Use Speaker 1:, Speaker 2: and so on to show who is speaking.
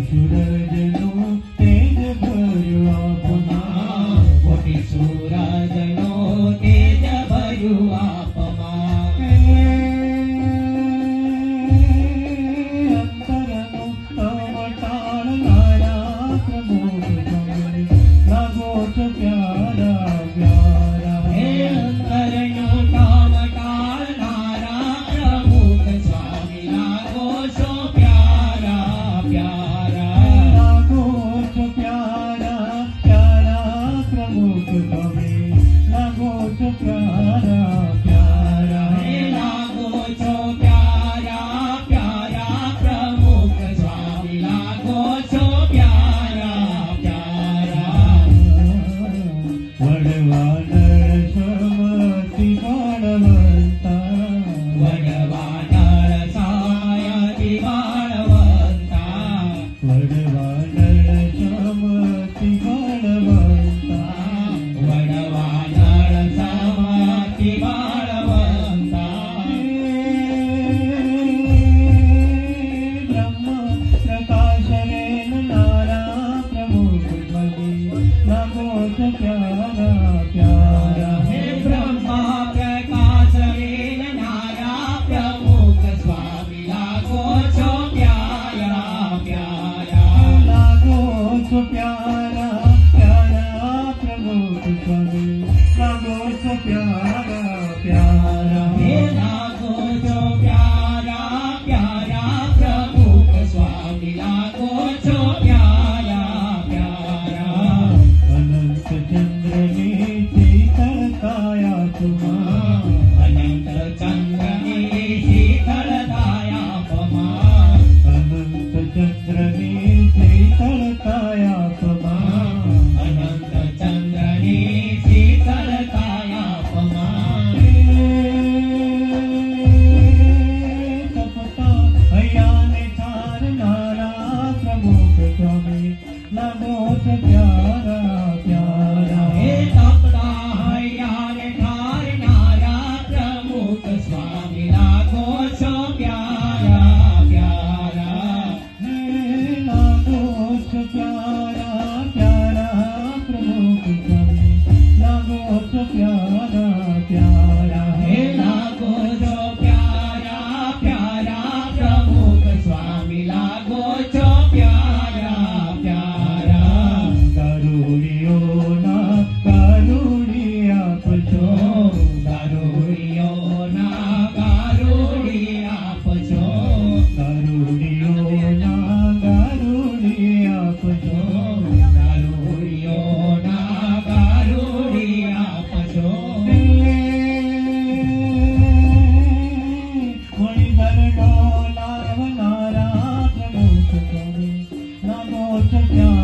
Speaker 1: सूरजनो तेज भर्यो आपमा
Speaker 2: कोटि सूरजनो तेज भर्यो आपमा
Speaker 1: अंतरनो तवटाळणारा प्रमोद गगने लागो तो प्यारा प्यारा
Speaker 2: हे अंतरनो तवटाळणारा प्रमुख स्वामी लागो सो प्यारा प्यारा
Speaker 1: लागो तो प्यारा प्यारा प्रमुख गगने लागो तो प्यारा प्यारा
Speaker 2: हे लागो सो प्यारा प्यारा प्रमुख स्वामी लागो सो प्यारा प्यारा
Speaker 1: वडवानळ समती बाळवंता
Speaker 2: वडवानळ सायती बाळवंता
Speaker 1: वडवानळ समती बाळवंता
Speaker 2: वडवानळ सायती बाळवंता
Speaker 1: ब्रह्म प्रकाशनेन नारा प्रमुख ध्वनि लागोच प्यारा प्यारा
Speaker 2: हे ब्रह्मा प्रकाश नारा प्रमुख स्वामी लागो सो प्यारा प्यारा
Speaker 1: लागोच प्यारा प्यारा प्रमुख ध्वनि लागोच प्यारा प्यारा
Speaker 2: हे लागो सो प्यारा प्यारा प्रमुख स्वामी लागो सो प्यारा प्यारा
Speaker 1: अनंत चंद्र ने शीतल काया तुमा
Speaker 2: अनंत चंद्र ने शीतल दाया पमा
Speaker 1: अनंत चंद्र ने शीतल काया तुमा
Speaker 2: अनंत चंद्र ने शीतल काया पमा
Speaker 1: तपता हयाने थार नारा प्रमुख स्वामी लागोच प्यारा प्यारा
Speaker 2: हे तपता हयाने ठार नारा प्रमुख स्वामी लागो सो प्यारा प्यारा
Speaker 1: लागोच प्यारा प्यारा प्रमुख स्वामी लागोच प्यारा प्यारा
Speaker 2: हे लागो सो प्यारा प्यारा प्रमुख स्वामी लागो सो प्यारा प्यारा
Speaker 1: गरुड़ियो ना गरुड़िया पछो
Speaker 2: गारुड़ियो ना गारुड़िया पछो
Speaker 1: गरुड़ियो ना गरुड़िया पछो
Speaker 2: गारुड़ियो ना गारुड़िया पछो
Speaker 1: मणिधर डोलावनारा प्रमुख स्वामी लागोच प्यारा